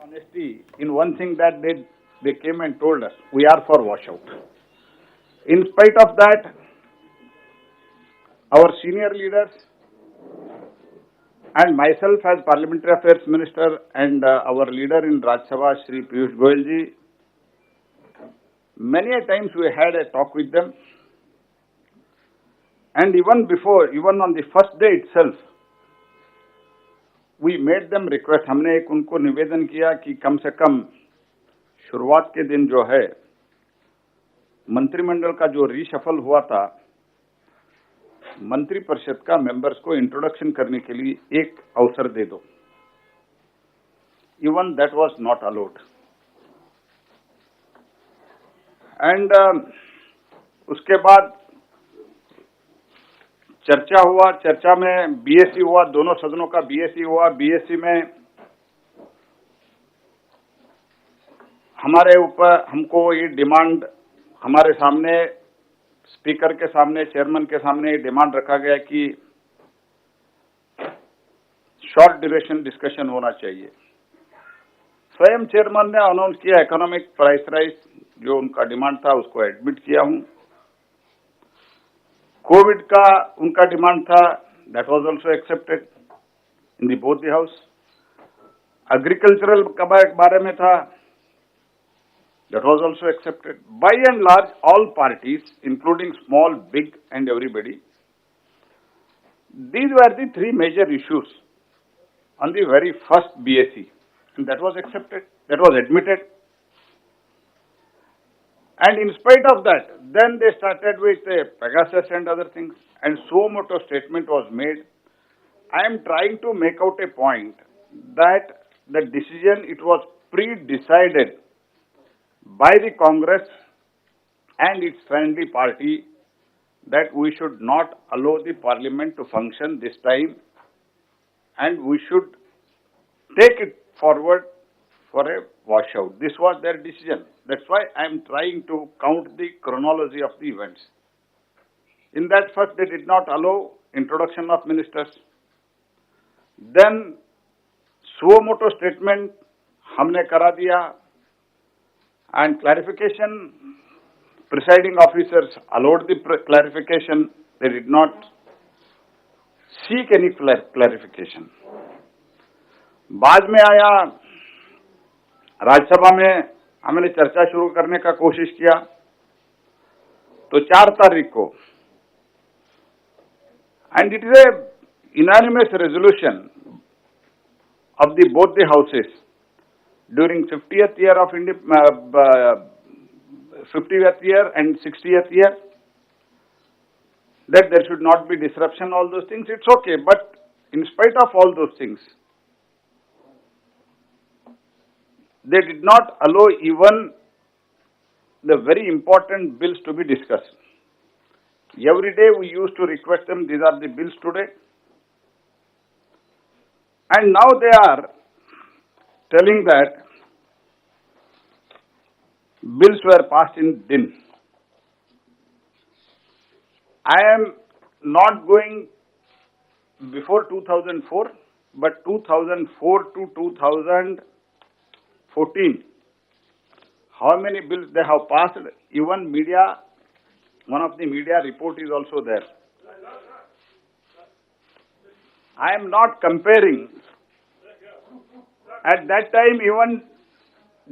honesty in one thing that they came and told us, we are for washout. In spite of that, our senior leaders and myself as Parliamentary Affairs Minister and our leader in Rajya Sabha, Shri Piyush Goyal ji, many a times we had a talk with them. And even on the first day itself, we made them request, हमने एक उनको निवेदन किया कि कम से कम शुरुआत के दिन जो है मंत्रिमंडल का जो रीशफल हुआ था, मंत्री परिषद का मेंबर्स को इंट्रोडक्शन करने के लिए एक अवसर दे दो. Even that was not allowed. And उसके बाद चर्चा हुआ, चर्चा में बीएससी हुआ, दोनों सदनों का बीएससी हुआ. बीएससी में हमारे ऊपर हमको ये डिमांड हमारे सामने स्पीकर के सामने, चेयरमैन के सामने ये डिमांड रखा गया कि शॉर्ट ड्यूरेशन डिस्कशन होना चाहिए. स्वयं चेयरमैन ने अनाउंस किया इकोनॉमिक प्राइस राइज, जो उनका डिमांड था उसको एडमिट किया हूं. कोविड का उनका डिमांड था, that was also accepted in the both the house. Agricultural का बारे में था, that was also accepted. By and large, all parties, including small, big, and everybody, these were the three major issues on the very first BSc, and that was accepted, that was admitted. And in spite of that, then they started with Pegasus and other things, and suo motu statement was made. I am trying to make out a point that the decision, it was pre-decided by the Congress and its friendly party that we should not allow the parliament to function this time and we should take it forward for a washout. This was their decision. That's why I am trying to count the chronology of the events. In that, first they did not allow introduction of ministers. Then suo motu statement हमने करा दिया. And clarification, presiding officers allowed the clarification. They did not seek any clarification. बाद में आया, राज्यसभा में हमने चर्चा शुरू करने का कोशिश किया, तो 4 तारीख को, and it is a unanimous resolution of the both the houses during 50th year of 50th year and 60th year, that there should not be disruption, all those things, it's okay. But in spite of all those things, they did not allow even the very important bills to be discussed. Every day we used to request them, these are the bills today. And now they are telling that bills were passed in din. I am not going before 2004, but 2004 to 2014. How many bills they have passed? Even media, one of the media report is also there. I am not comparing. At that time, even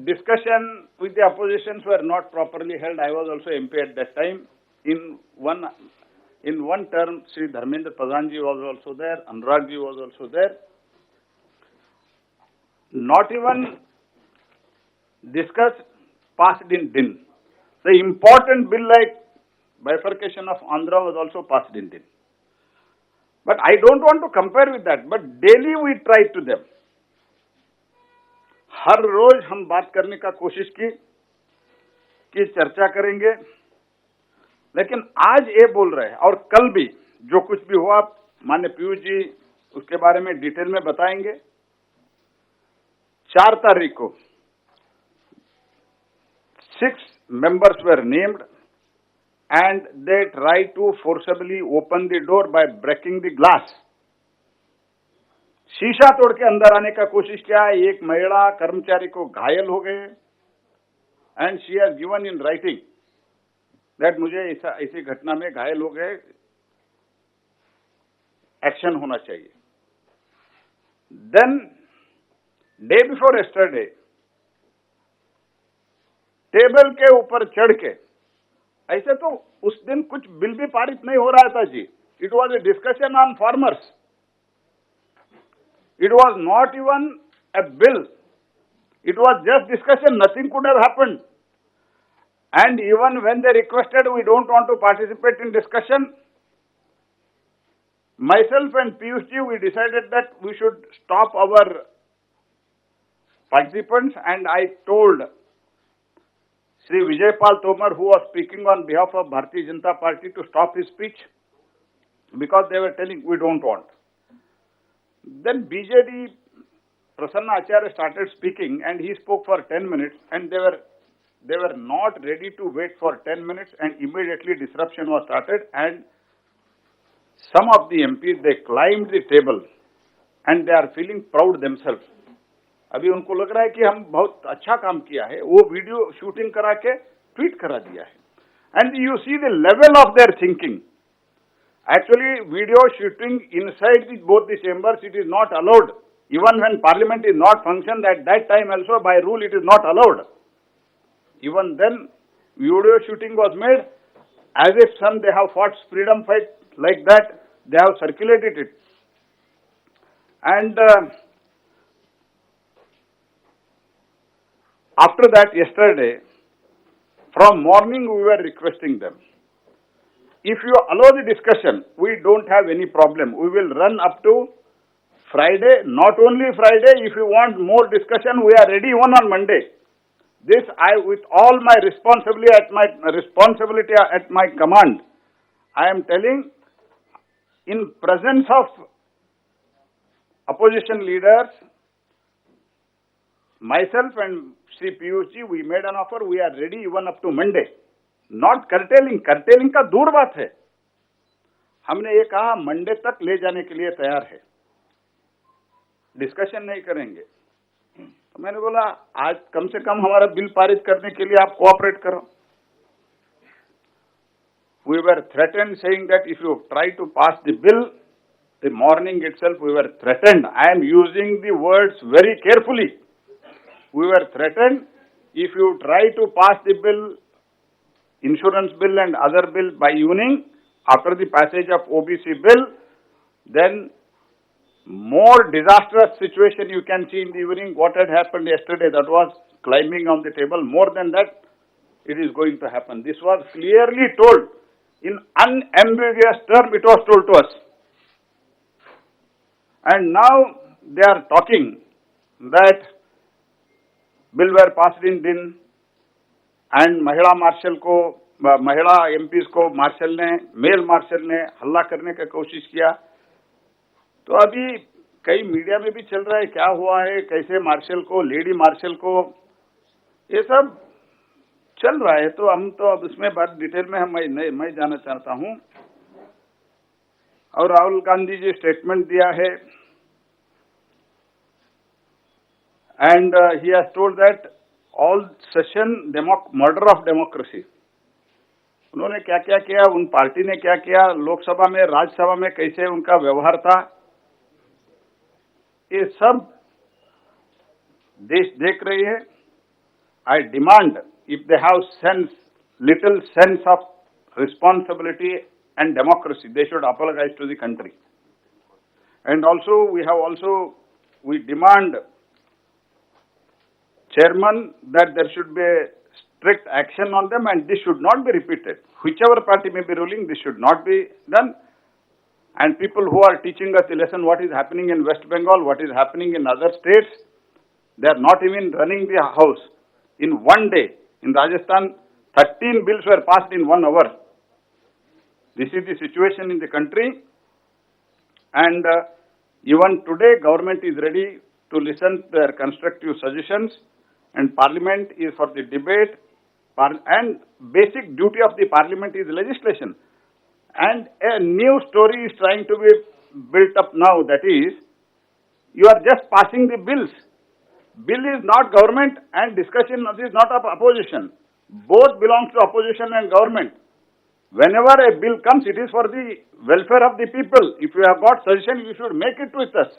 discussion with the oppositions were not properly held. I was also MP at that time. In one term, Sri Dharmendra Pradhan ji was also there, Anurag ji was also there. Not even discussed, passed in din. The important bill like bifurcation of Andhra was also passed in din. But I don't want to compare with that, but daily we try to them. हर रोज हम बात करने का कोशिश की कि चर्चा करेंगे, लेकिन आज ये बोल रहे हैं और कल भी जो कुछ भी हुआ माननीय पीयूष जी उसके बारे में डिटेल में बताएंगे. 4 तारीख को 6 members were named and they tried to forcibly open the door by breaking the glass. शीशा तोड़ के अंदर आने का कोशिश किया। एक महिला कर्मचारी को घायल हो गए and she has given in writing that मुझे ऐसी घटना में घायल हो गए, एक्शन होना चाहिए। Then day before yesterday table के ऊपर चढ़ के, ऐसे तो उस दिन कुछ बिल भी पारित नहीं हो रहा था जी। It was a discussion on farmers, it was not even a bill, it was just discussion, nothing could have happened. And even when they requested, we don't want to participate in discussion, myself and Piyush ji, we decided that we should stop our participants, and I told Shri Vijay Pal Tomar, who was speaking on behalf of Bharatiya Janata Party, to stop his speech because they were telling we don't want. Then BJD Prasanna Acharya started speaking and he spoke for 10 minutes and they were not ready to wait for 10 minutes and immediately disruption was started and some of the MPs, they climbed the table and they are feeling proud themselves. अभी उनको लग रहा है कि हम बहुत अच्छा काम किया है, वो वीडियो शूटिंग करा के ट्वीट करा दिया है. And you see the level of their thinking. Actually, video shooting inside both the chambers, it is not allowed. Even when parliament is not functioned, at that time also by rule it is not allowed. Even then, video shooting was made as if they have fought freedom fight like that. They have circulated it. And after that, yesterday, from morning we were requesting them. If you allow the discussion, we don't have any problem. We will run up to Friday. Not only Friday, if you want more discussion, we are ready even on Monday. This with all my responsibility at my command, I am telling, in presence of opposition leaders, myself and Shri Piyush ji, we made an offer, we are ready even up to Monday. Not curtailing का दूर बात है. हमने ये कहा Monday तक ले जाने के लिए तैयार है, डिस्कशन नहीं करेंगे. तो मैंने बोला आज कम से कम हमारा बिल पारित करने के लिए आप कोऑपरेट करो. We were threatened saying that if you try to pass the bill, the morning itself we were threatened. I am using the words very carefully. We were threatened, if you try to pass the bill, insurance bill and other bill by evening, after the passage of OBC bill, then more disastrous situation you can see in the evening. What had happened yesterday, that was climbing on the table. More than that, it is going to happen. This was clearly told. In unambiguous term, it was told to us. And now they are talking that bill were passed in din and महिला martial को, महिला MPs को martial ने, mail martial ने हल्ला करने का कोशिश किया. तो अभी कई मीडिया में भी चल रहा है क्या हुआ है, कैसे मार्शल को, लेडी मार्शल को, ये सब चल रहा है. तो हम तो अब इसमें बात डिटेल में मैं जाना चाहता हूं. और राहुल गांधी जी स्टेटमेंट दिया है and he has told that all session murder of democracy. उन्होंने क्या क्या किया, उन पार्टी ने क्या किया, लोकसभा में, राज्यसभा में कैसे उनका व्यवहार था, ये सब देश देख रही है. I demand, if they have little sense of responsibility and democracy, they should apologize to the country. And also we demand, Chairman, that there should be a strict action on them and this should not be repeated. Whichever party may be ruling, this should not be done. And people who are teaching us the lesson what is happening in West Bengal, what is happening in other states, they are not even running the house. In one day, in Rajasthan, 13 bills were passed in 1 hour. This is the situation in the country. And even today, government is ready to listen to their constructive suggestions. And parliament is for the debate, and basic duty of the parliament is legislation. And a new story is trying to be built up now, that is, You are just passing the bills. Bill is not government and discussion is not of opposition. Both belongs to opposition and government. Whenever a bill comes, it is for the welfare of the people. If you have got suggestion, you should make it with us.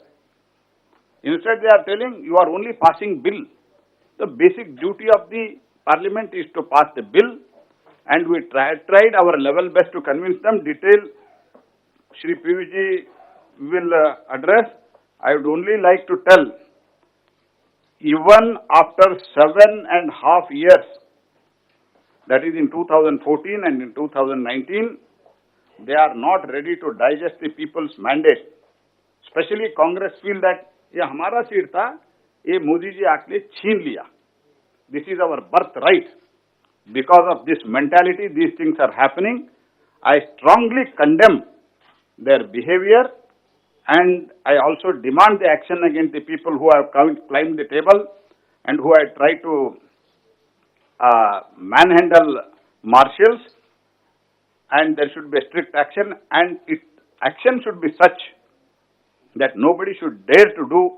Instead, they are telling you are only passing bill. The basic duty of the parliament is to pass the bill, and we tried our level best to convince them. Detail, Shri PVG will address. I would only like to tell, even after 7.5 years, that is in 2014 and in 2019, they are not ready to digest the people's mandate. Especially Congress feel that ये हमारा seat था, ये मोदी जी आके छीन लिया. This is our birthright. Because of this mentality, these things are happening. I strongly condemn their behavior, and I also demand the action against the people who have climbed the table and who have tried to manhandle marshals, and there should be a strict action, and action should be such that nobody should dare to do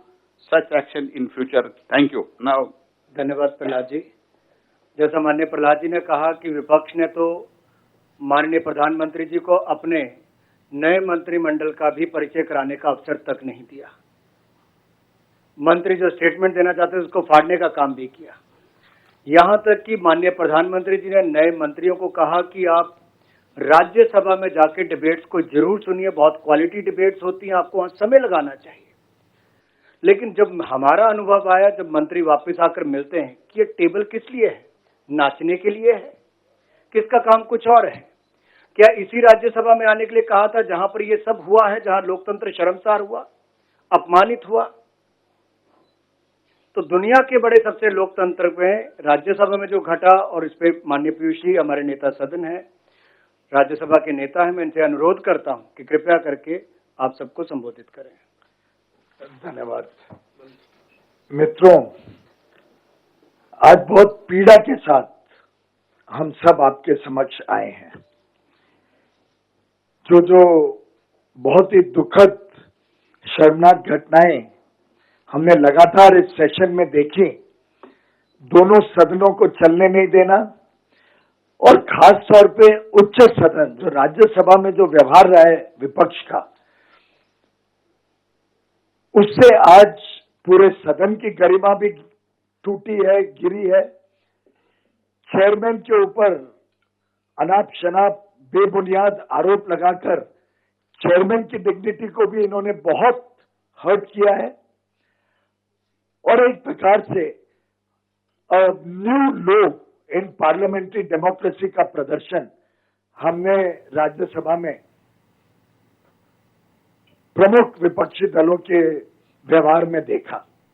such action in future. Thank you. Now, धन्यवाद प्रहलाद जी. जैसा माननीय प्रहलाद जी ने कहा कि विपक्ष ने तो माननीय प्रधानमंत्री जी को अपने नए मंत्रिमंडल का भी परिचय कराने का अवसर तक नहीं दिया. मंत्री जो स्टेटमेंट देना चाहते थे उसको फाड़ने का काम भी किया. यहां तक कि माननीय प्रधानमंत्री जी ने नए मंत्रियों को कहा कि आप राज्यसभा में जाके डिबेट्स को जरूर सुनिए, बहुत क्वालिटी डिबेट्स होती हैं, आपको वहां समय लगाना चाहिए. लेकिन जब हमारा अनुभव आया, जब मंत्री वापस आकर मिलते हैं कि ये टेबल किस लिए है, नाचने के लिए है, किसका काम कुछ और है. क्या इसी राज्यसभा में आने के लिए कहा था जहां पर ये सब हुआ है, जहां लोकतंत्र शर्मसार हुआ, अपमानित हुआ. तो दुनिया के बड़े सबसे लोकतंत्र में राज्यसभा में जो घटा, और इस पे माननीय पीयूष जी हमारे नेता सदन है, राज्यसभा के नेता हैं, मैं इनसे अनुरोध करता हूं कि कृपया करके आप सबको संबोधित करें. धन्यवाद. मित्रों, आज बहुत पीड़ा के साथ हम सब आपके समक्ष आए हैं. जो बहुत ही दुखद शर्मनाक घटनाएं हमने लगातार इस सेशन में देखी, दोनों सदनों को चलने नहीं देना, और खास तौर पे उच्च सदन जो राज्यसभा में जो व्यवहार रहा है विपक्ष का, उससे आज पूरे सदन की गरिमा भी टूटी है, गिरी है. चेयरमैन के ऊपर अनाप शनाप बेबुनियाद आरोप लगाकर चेयरमैन की डिग्निटी को भी इन्होंने बहुत हर्ट किया है. और एक प्रकार से न्यू लो इन पार्लियामेंट्री डेमोक्रेसी का प्रदर्शन हमने राज्यसभा में प्रमुख विपक्षी दलों के व्यवहार में देखा.